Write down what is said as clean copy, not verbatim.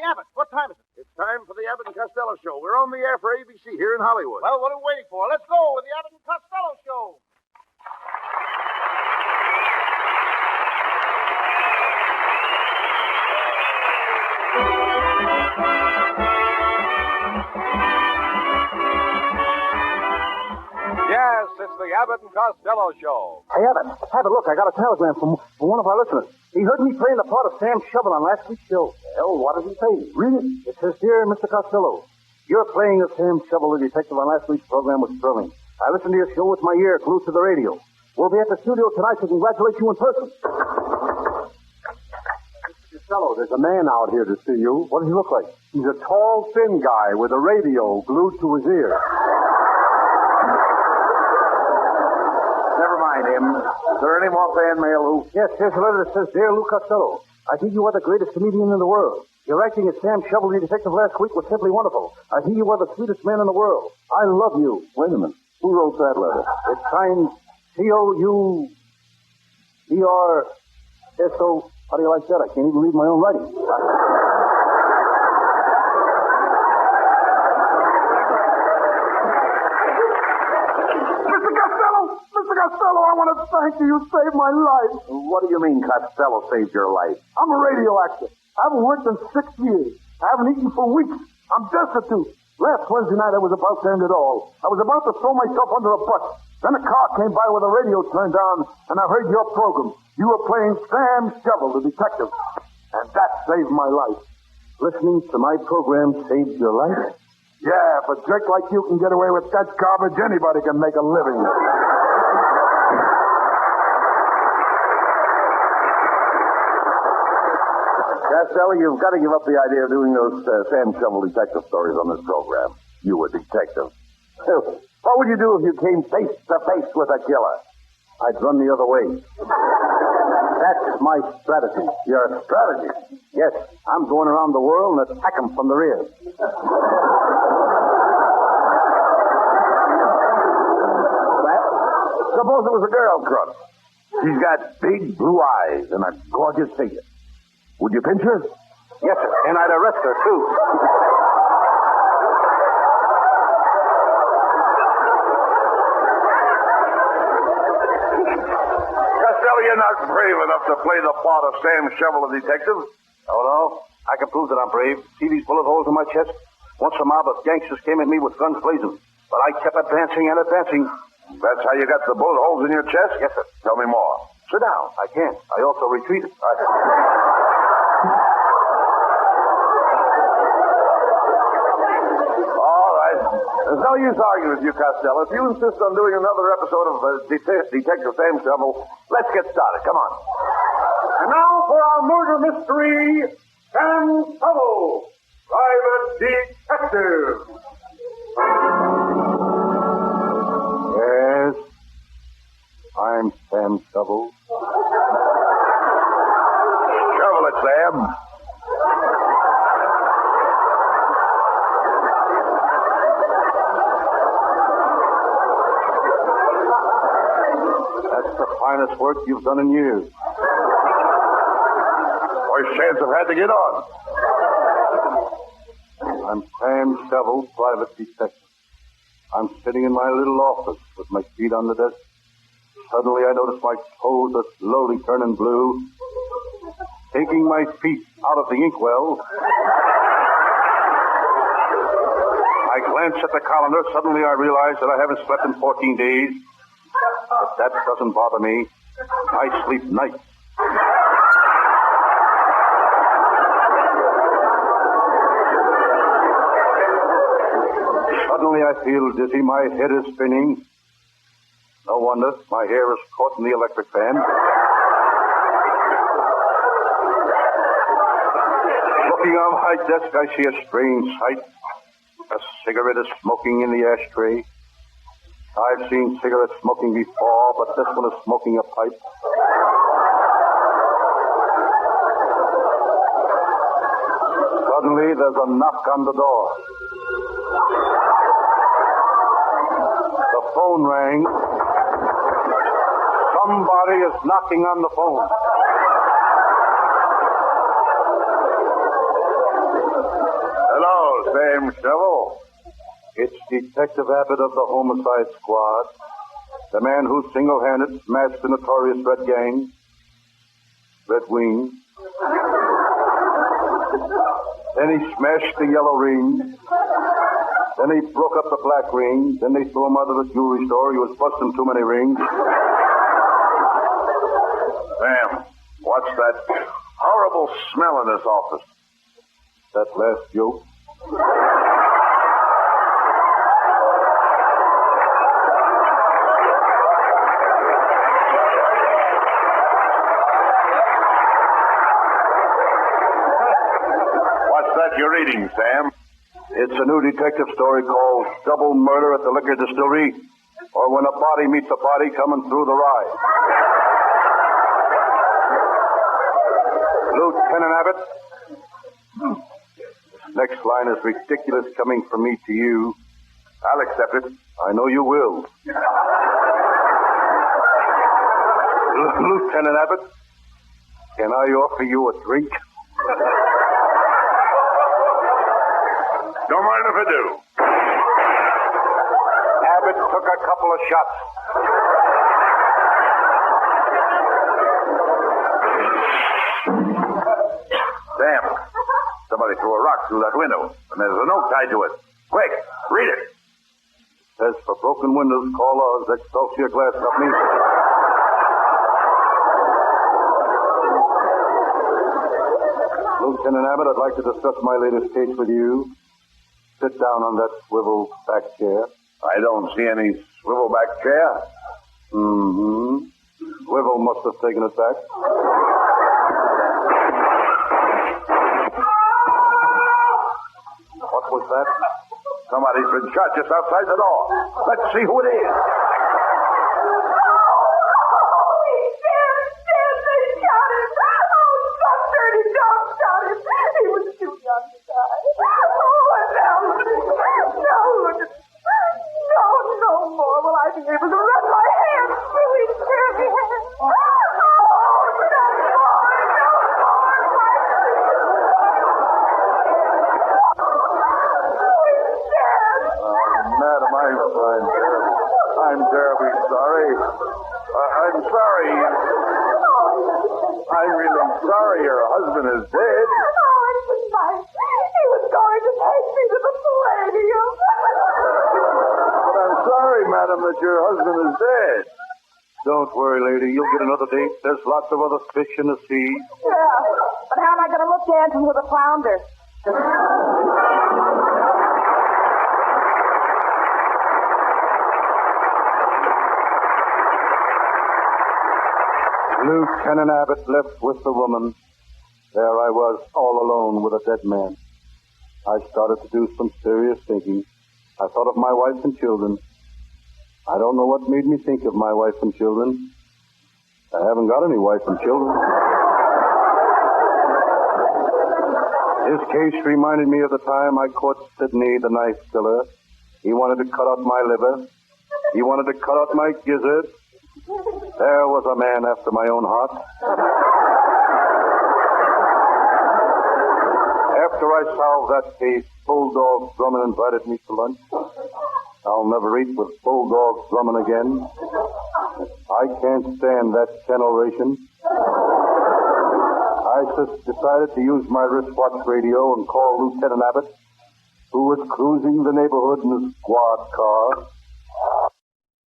Abbott. What time is it? It's time for the Abbott and Costello Show. We're on the air for ABC here in Hollywood. Well, what are we waiting for? Let's go with the Abbott and Costello Show. Yes, it's the Abbott and Costello Show. Hey, Abbott, look, I got a telegram from one of our listeners. He heard me playing the part of Sam Shovel on last week's show. Well, what did he say? Read it. It says, Dear Mr. Costello, your playing of Sam Shovel, the detective, on last week's program was thrilling. I listened to your show with my ear glued to the radio. We'll be at the studio tonight to congratulate you in person. Mr. Costello, there's a man out here to see you. What does he look like? He's a tall, thin guy with a radio glued to his ear. Never mind him. Is there any more fan mail, Lou? Yes, here's a letter that says, Dear Lou Costello, I think you are the greatest comedian in the world. Your acting as Sam Shovel, the detective, last week was simply wonderful. I hear you are the sweetest man in the world. I love you. Wait a minute. Who wrote that letter? It's signed C-O-U-B-R-S-O. How do you like that? I can't even read my own writing. Mr. Costello, I want to thank you. You saved my life. What do you mean Costello saved your life? I'm a radio actor. I haven't worked in 6 years. I haven't eaten for weeks. I'm destitute. Last Wednesday night, I was about to end it all. I was about to throw myself under a bus. Then a car came by with the radio turned on, and I heard your program. You were playing Sam Shovel, the detective. And that saved my life. Listening to my program saved your life? Yeah, if a jerk like you can get away with that garbage, anybody can make a living. Costello, you've got to give up the idea of doing those Sam Shovel detective stories on this program. You a detective. What would you do if you came face to face with a killer? I'd run the other way. That's my strategy. Your strategy? Yes, I'm going around the world and attack them from the rear. Well, suppose it was a girl crook. She's got big blue eyes and a gorgeous figure. Would you pinch her? Yes, sir, and I'd arrest her, too. Costello, you're not brave enough to play the part of Sam Shovel, the detective. Oh, no? I can prove that I'm brave. See these bullet holes in my chest? Once a mob of gangsters came at me with guns blazing, but I kept advancing and advancing. That's how you got the bullet holes in your chest? Yes, sir. Tell me more. Sit down. I can't. I also retreated. All right. There's no use arguing with you, Costello. If you insist on doing another episode of Detective Sam Shovel, let's get started. Come on. And now for our murder mystery, Sam Shovel, Private Detective. Yes, I'm Sam Shovel. Shovel it, Sam. That's the finest work you've done in years. First chance I've had to get on. I'm Sam Shovel, Private Detective. I'm sitting in my little office with my feet on the desk. Suddenly I notice my toes are slowly turning blue. Taking my feet out of the inkwell, I glance at the calendar. Suddenly I realize that I haven't slept in 14 days. But that doesn't bother me. I sleep nights. Suddenly I feel dizzy. My head is spinning. No wonder. My hair is caught in the electric fan. Looking on my desk, I see a strange sight. A cigarette is smoking in the ashtray. I've seen cigarette smoking before, but this one is smoking a pipe. Suddenly, there's a knock on the door. The phone rang. Somebody is knocking on the phone. Shovel. It's Detective Abbott of the Homicide Squad. The man who single-handed smashed the notorious Red Gang. Red Wing. Then he smashed the yellow ring. Then he broke up the black ring. Then they threw him out of the jewelry store. He was busting too many rings. Sam, what's that horrible smell in this office? That last joke. What's that you're reading, Sam? It's a new detective story called Double Murder at the Liquor Distillery, or When a Body Meets a Body Coming Through the Rye. Lieutenant Abbott, this next line is ridiculous coming from me to you. I'll accept it. I know you will. Lieutenant Abbott, can I offer you a drink? Don't mind if I do. Abbott took a couple of shots. Sam, somebody threw a rock through that window, and there's a note tied to it. Quick, read it. Says for broken windows, call Oz, Excelsior Glass Company. Lieutenant Abbott, I'd like to discuss my latest case with you. Sit down on that swivel back chair. I don't see any swivel back chair. Mm-hmm. Swivel must have taken it back. What was that? Somebody's been shot just outside the door. Let's see who it is. I'm terribly sorry. I'm sorry. I'm really sorry your husband is dead. Oh, it was nice. He was going to take me to the Palladium. But I'm sorry, madam, that your husband is dead. Don't worry, lady. You'll get another date. There's lots of other fish in the sea. Yeah, but how am I going to look dancing with a flounder? Lieutenant Abbott left with the woman. There I was, all alone with a dead man. I started to do some serious thinking. I thought of my wife and children. I don't know what made me think of my wife and children. I haven't got any wife and children. This case reminded me of the time I caught Sidney, the knife killer. He wanted to cut out my liver. He wanted to cut out my gizzard. There was a man after my own heart. After I solved that case, Bulldog Drummond invited me to lunch. I'll never eat with Bulldog Drummond again. I can't stand that kennel ration. I decided to use my wristwatch radio and call Lieutenant Abbott, who was cruising the neighborhood in his squad car.